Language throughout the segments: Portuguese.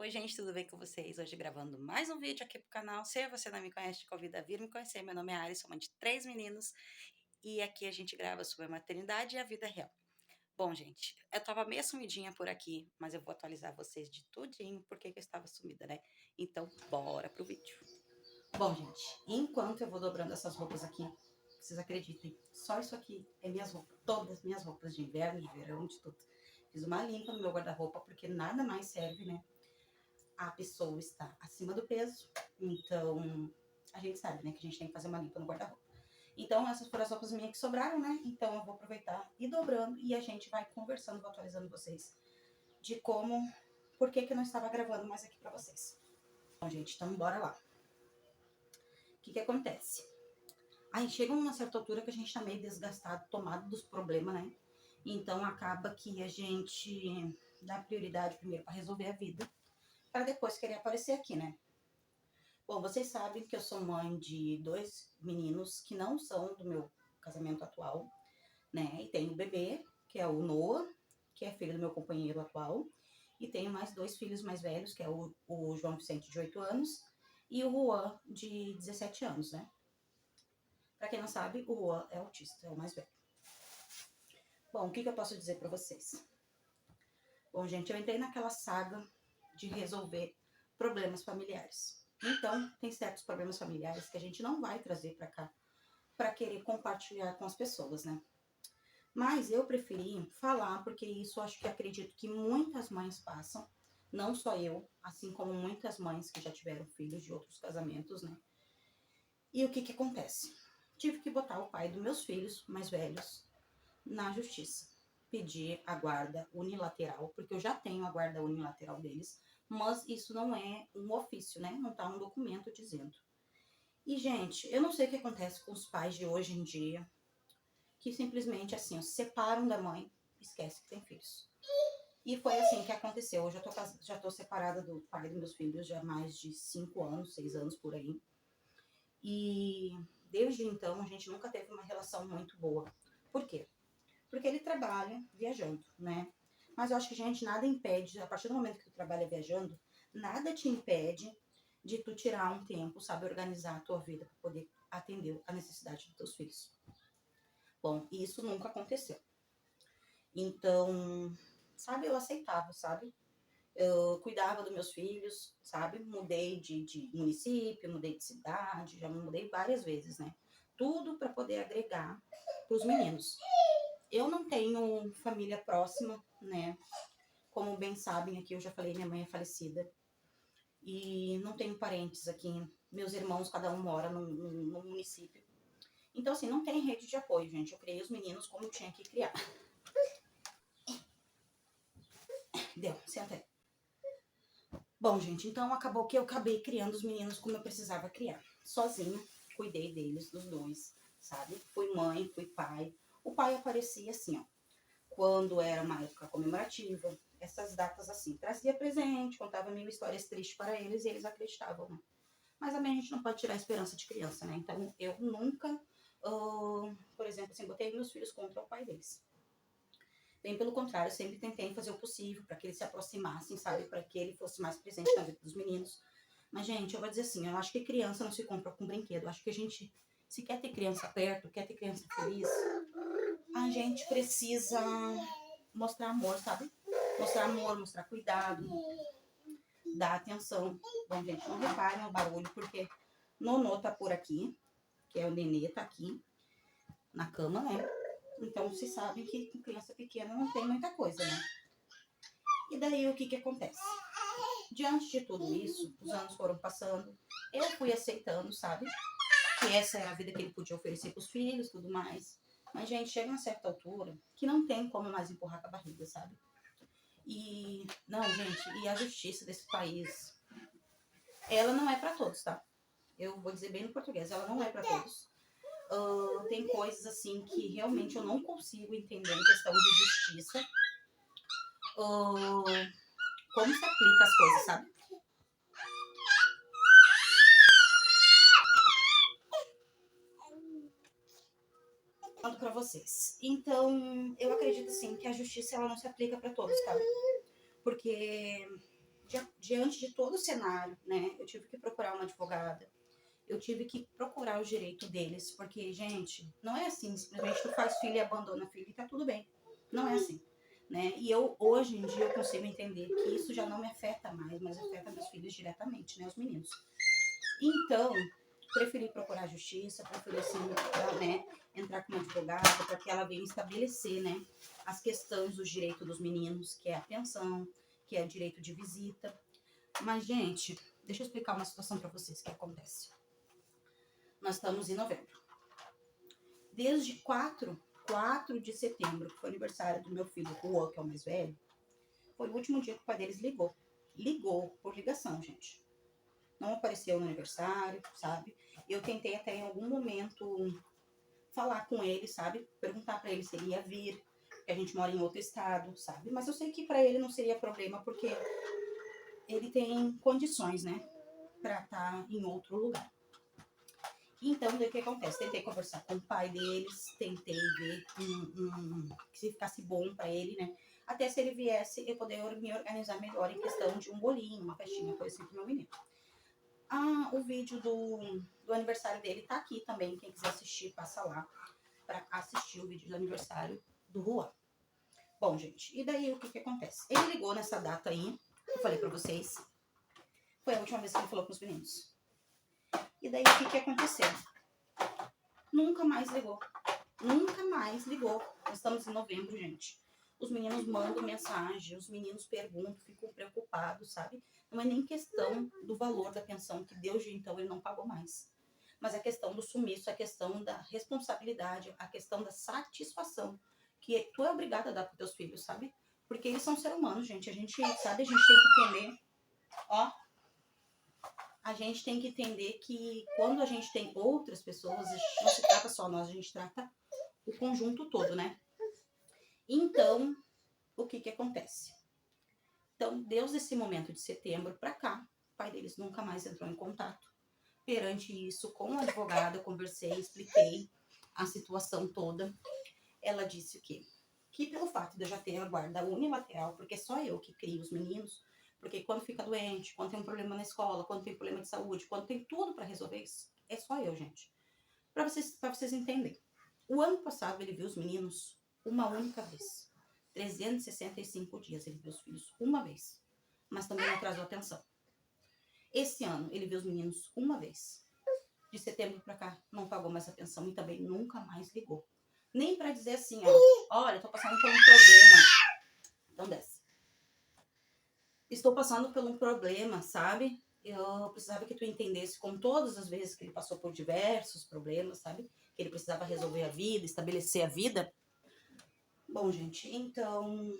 Oi, gente, tudo bem com vocês? Hoje gravando mais um vídeo aqui pro canal. Se você não me conhece, te convido a vir me conhecer. Meu nome é Ari, sou mãe de 3 meninos e aqui a gente grava sobre a maternidade e a vida real. Bom, gente, eu tava meio sumidinha por aqui, mas eu vou atualizar vocês de tudinho porque que eu estava sumida, né? Então, bora pro vídeo. Bom, gente, enquanto eu vou dobrando essas roupas aqui, vocês acreditem, só isso aqui é minhas roupas, todas minhas roupas de inverno, de verão, de tudo. Fiz uma limpa no meu guarda-roupa porque nada mais serve, né? A pessoa está acima do peso, então a gente sabe, né, que a gente tem que fazer uma limpa no guarda-roupa. Então essas foram as roupas minhas que sobraram, né? Então eu vou aproveitar e dobrando e a gente vai conversando, vou atualizando vocês de como, por que eu não estava gravando mais aqui pra vocês. Bom, gente, então bora lá. O que acontece? Aí chega uma certa altura que a gente tá meio desgastado, tomado dos problemas, né? Então acaba que a gente dá prioridade primeiro para resolver a vida, para depois querer aparecer aqui, né? Bom, vocês sabem que eu sou mãe de 2 meninos que não são do meu casamento atual, né? E tenho o bebê, que é o Noah, que é filho do meu companheiro atual. E tenho mais 2 filhos mais velhos, que é o João Vicente, de 8 anos, e o Juan, de 17 anos, né? Pra quem não sabe, o Juan é autista, é o mais velho. Bom, o que eu posso dizer pra vocês? Bom, gente, eu entrei naquela saga de resolver problemas familiares. Então, tem certos problemas familiares que a gente não vai trazer pra cá para querer compartilhar com as pessoas, né? Mas eu preferi falar porque isso acho que acredito que muitas mães passam, não só eu, assim como muitas mães que já tiveram filhos de outros casamentos, né? E o que acontece? Tive que botar o pai dos meus filhos mais velhos na justiça. Pedir a guarda unilateral, porque eu já tenho a guarda unilateral deles, mas isso não é um ofício, né? Não tá um documento dizendo. E, gente, eu não sei o que acontece com os pais de hoje em dia, que simplesmente, assim, se separam da mãe, esquece que tem filhos. E foi assim que aconteceu. Hoje eu já tô separada do pai dos meus filhos já há mais de 5 anos, 6 anos por aí. E desde então a gente nunca teve uma relação muito boa. Por quê? Porque ele trabalha viajando, né? Mas eu acho que, gente, nada impede, a partir do momento que tu trabalha viajando, nada te impede de tu tirar um tempo, sabe, organizar a tua vida para poder atender a necessidade dos teus filhos. Bom, isso nunca aconteceu. Então, sabe, eu aceitava, sabe? Eu cuidava dos meus filhos, sabe? Mudei de município, mudei de cidade, já mudei várias vezes, né? Tudo para poder agregar para os meninos. Eu não tenho família próxima, né? Como bem sabem aqui, eu já falei, minha mãe é falecida. E não tenho parentes aqui. Meus irmãos, cada um mora num município. Então, assim, não tem rede de apoio, gente. Eu criei os meninos como eu tinha que criar. Deu, senta aí. Bom, gente, então acabou que eu acabei criando os meninos como eu precisava criar. Sozinha, cuidei deles, dos dois, sabe? Fui mãe, fui pai. O pai aparecia assim, ó. Quando era uma época comemorativa, essas datas assim, trazia presente, contava mil histórias tristes para eles e eles acreditavam, né? Mas também a gente não pode tirar a esperança de criança, né? Então eu nunca, por exemplo, assim, botei meus filhos contra o pai deles. Bem pelo contrário, eu sempre tentei fazer o possível para que eles se aproximassem, sabe? Para que ele fosse mais presente na vida dos meninos. Mas, gente, eu vou dizer assim, eu acho que criança não se compra com brinquedo. Eu acho que a gente, se quer ter criança perto, quer ter criança feliz, a gente precisa mostrar amor, sabe? Mostrar amor, mostrar cuidado, dar atenção. Bom, gente, não reparem o barulho, porque Nonô tá por aqui, que é o nenê, tá aqui na cama, né? Então, vocês sabem que com criança pequena não tem muita coisa, né? E daí, o que acontece? Diante de tudo isso, os anos foram passando, eu fui aceitando, sabe? Que essa era a vida que ele podia oferecer pros filhos, tudo mais. Mas, gente, chega uma certa altura que não tem como mais empurrar com a barriga, sabe? E, não, gente, e a justiça desse país, ela não é pra todos, tá? Eu vou dizer bem no português, ela não é pra todos. Tem coisas, assim, que realmente eu não consigo entender em questão de justiça. Como se aplica as coisas, sabe? Conto pra vocês. Então, eu acredito, assim, que a justiça, ela não se aplica pra todos, tá? Porque diante de todo o cenário, né, eu tive que procurar uma advogada, eu tive que procurar o direito deles, porque, gente, não é assim, simplesmente tu faz filho e abandona filho e tá tudo bem. Não é assim, né? E eu, hoje em dia, eu consigo entender que isso já não me afeta mais, mas afeta meus filhos diretamente, né, os meninos. Então, preferi procurar a justiça, preferi, assim, né, entrar com uma advogada para que ela venha estabelecer, né, as questões dos direitos dos meninos, que é a pensão, que é o direito de visita. Mas, gente, deixa eu explicar uma situação para vocês que acontece. Nós estamos em novembro. Desde 4 de setembro, que foi o aniversário do meu filho, o Juan, que é o mais velho, foi o último dia que o pai deles ligou. Ligou por ligação, gente. Não apareceu no aniversário, sabe? Eu tentei até em algum momento falar com ele, sabe? Perguntar para ele se ele ia vir, porque a gente mora em outro estado, sabe? Mas eu sei que para ele não seria problema, porque ele tem condições, né? Para estar em outro lugar. Então, o que acontece? Tentei conversar com o pai deles, tentei ver se ficasse bom para ele, né? Até se ele viesse, eu poder me organizar melhor em questão de um bolinho, uma festinha, coisa assim pro meu menino. O vídeo do aniversário dele tá aqui também. Quem quiser assistir, passa lá para assistir o vídeo do aniversário do Juan. Bom, gente, e daí o que acontece? Ele ligou nessa data aí, eu falei para vocês. Foi a última vez que ele falou com os meninos. E daí o que aconteceu? Nunca mais ligou. Nunca mais ligou. Nós estamos em novembro, gente. Os meninos mandam mensagem, os meninos perguntam, ficam preocupados, sabe? Não é nem questão do valor da pensão, que Deus então ele não pagou mais. Mas a questão do sumiço, a questão da responsabilidade, a questão da satisfação, que tu é obrigada a dar para teus filhos, sabe? Porque eles são seres humanos, gente. A gente, sabe, a gente tem que entender, ó, a gente tem que entender que quando a gente tem outras pessoas, não se trata só nós, a gente trata o conjunto todo, né? Então, o que acontece? Então, desde esse momento de setembro para cá, o pai deles nunca mais entrou em contato. Perante isso, com a advogada, eu conversei, expliquei a situação toda. Ela disse que pelo fato de eu já ter a guarda unilateral, porque só eu que crio os meninos, porque quando fica doente, quando tem um problema na escola, quando tem problema de saúde, quando tem tudo para resolver isso, é só eu, gente. Para vocês entenderem. O ano passado ele viu os meninos uma única vez. 365 dias ele viu os filhos uma vez. Mas também não atrasou a atenção. Esse ano ele viu os meninos uma vez. De setembro para cá não pagou mais a pensão e também nunca mais ligou. Nem para dizer assim, ó, olha, tô passando por um problema. Então desce. Estou passando por um problema, sabe? Eu precisava que tu entendesse, como todas as vezes que ele passou por diversos problemas, sabe? Que ele precisava resolver a vida, estabelecer a vida. Bom, gente, então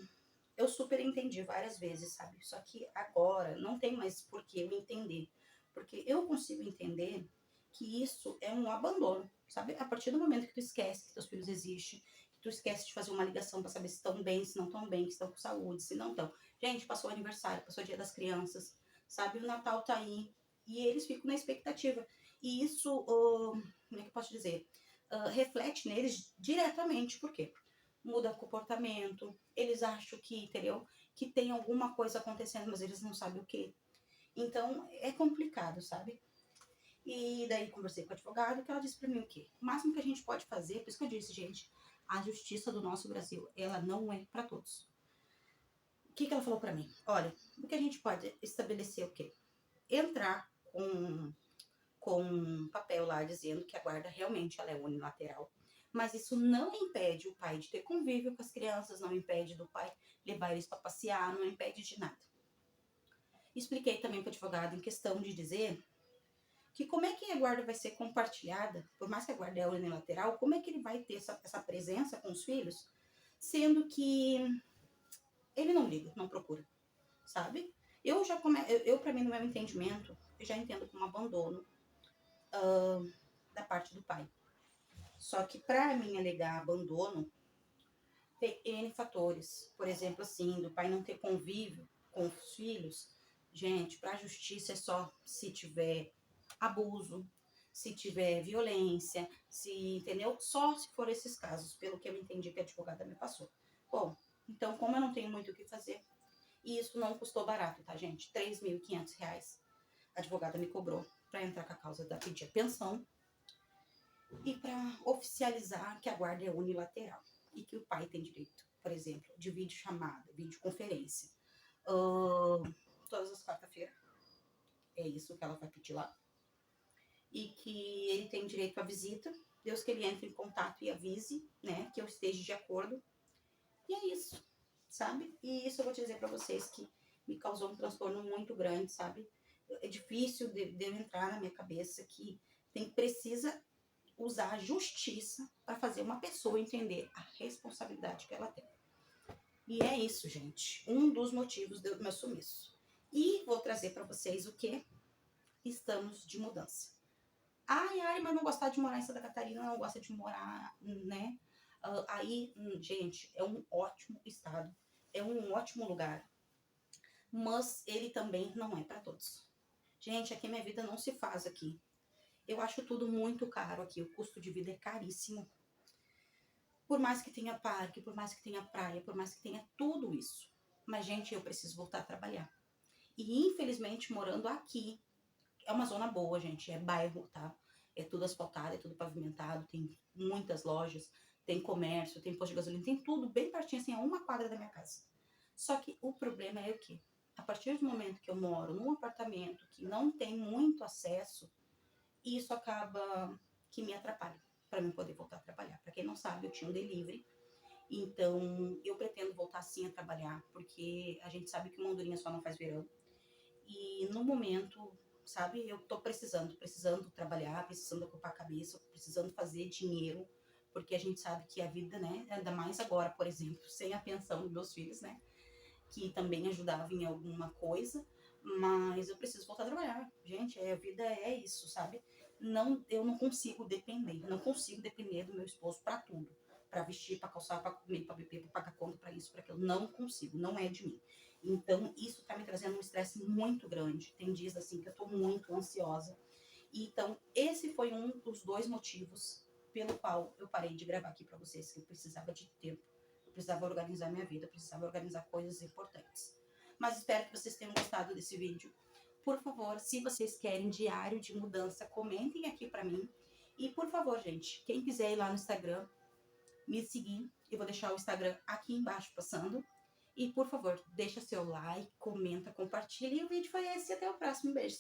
eu super entendi várias vezes, sabe? Só que agora não tem mais por que eu entender. Porque eu consigo entender que isso é um abandono, sabe? A partir do momento que tu esquece que teus filhos existem, que tu esquece de fazer uma ligação para saber se estão bem, se não estão bem, se estão com saúde, se não estão. Gente, passou o aniversário, passou o dia das crianças, sabe? O Natal tá aí e eles ficam na expectativa. E isso, como é que eu posso dizer? Reflete neles diretamente, por quê? Muda o comportamento, eles acham que, entendeu? Que tem alguma coisa acontecendo, mas eles não sabem o que. Então, é complicado, sabe? E daí conversei com a advogada, que ela disse pra mim o quê? O máximo que a gente pode fazer, por isso que eu disse, gente, a justiça do nosso Brasil, ela não é para todos. O que ela falou pra mim? Olha, o que a gente pode estabelecer o quê? Entrar com um papel lá dizendo que a guarda realmente ela é unilateral. Mas isso não impede o pai de ter convívio com as crianças, não impede do pai levar eles para passear, não impede de nada. Expliquei também para o advogado em questão de dizer que como é que a guarda vai ser compartilhada, por mais que a guarda é unilateral, como é que ele vai ter essa presença com os filhos, sendo que ele não liga, não procura, sabe? Eu para mim, no meu entendimento, eu já entendo como abandono da parte do pai. Só que para mim alegar abandono, tem N fatores. Por exemplo, assim, do pai não ter convívio com os filhos. Gente, para a justiça é só se tiver abuso, se tiver violência, se, entendeu? Só se for esses casos, pelo que eu entendi que a advogada me passou. Bom, então como eu não tenho muito o que fazer, E isso não custou barato, tá, gente? R$ 3.500 a advogada me cobrou para entrar com a causa da pedir a pensão e para oficializar que a guarda é unilateral e que o pai tem direito, por exemplo, de videochamada, videoconferência, todas as quarta-feiras. É isso que ela vai pedir lá. E que ele tem direito à visita, Deus que ele entre em contato e avise, né, que eu esteja de acordo. E é isso, sabe? E isso eu vou te dizer para vocês que me causou um transtorno muito grande, sabe? É difícil de eu entrar na minha cabeça que precisa usar a justiça para fazer uma pessoa entender a responsabilidade que ela tem. E é isso, gente. Um dos motivos do meu sumiço. E vou trazer para vocês o que? Estamos de mudança. Ai, Ari, mas não gostar de morar em Santa Catarina, não gosta de morar, né? Aí, gente, é um ótimo estado, é um ótimo lugar, mas ele também não é para todos. Gente, aqui minha vida não se faz aqui. Eu acho tudo muito caro aqui, o custo de vida é caríssimo. Por mais que tenha parque, por mais que tenha praia, por mais que tenha tudo isso. Mas, gente, eu preciso voltar a trabalhar. E, infelizmente, morando aqui, é uma zona boa, gente, é bairro, tá? É tudo asfaltado, é tudo pavimentado, tem muitas lojas, tem comércio, tem posto de gasolina, tem tudo bem pertinho, assim, a uma quadra da minha casa. Só que o problema é o quê? A partir do momento que eu moro num apartamento que não tem muito acesso, isso acaba que me atrapalha para mim poder voltar a trabalhar. Para quem não sabe, eu tinha um delivery, então eu pretendo voltar sim a trabalhar, porque a gente sabe que uma andorinha só não faz verão. E no momento, sabe, eu tô precisando trabalhar, precisando ocupar a cabeça, precisando fazer dinheiro, porque a gente sabe que a vida, né, ainda mais agora, por exemplo, sem a pensão dos meus filhos, né, que também ajudava em alguma coisa, mas eu preciso voltar a trabalhar. Gente, a vida é isso, sabe? Não, eu não consigo depender, não consigo depender do meu esposo para tudo, para vestir, para calçar, para comer, para beber, para pagar conta, para isso, para aquilo. Não consigo, não é de mim. Então, isso tá me trazendo um estresse muito grande. Tem dias assim que eu tô muito ansiosa. Então, esse foi um dos dois motivos pelo qual eu parei de gravar aqui para vocês, que eu precisava de tempo, eu precisava organizar minha vida, eu precisava organizar coisas importantes. Mas espero que vocês tenham gostado desse vídeo. Por favor, se vocês querem diário de mudança, comentem aqui para mim. E por favor, gente, quem quiser ir lá no Instagram, me seguir, eu vou deixar o Instagram aqui embaixo passando. E por favor, deixa seu like, comenta, compartilha. E o vídeo foi esse. Até o próximo. Beijo.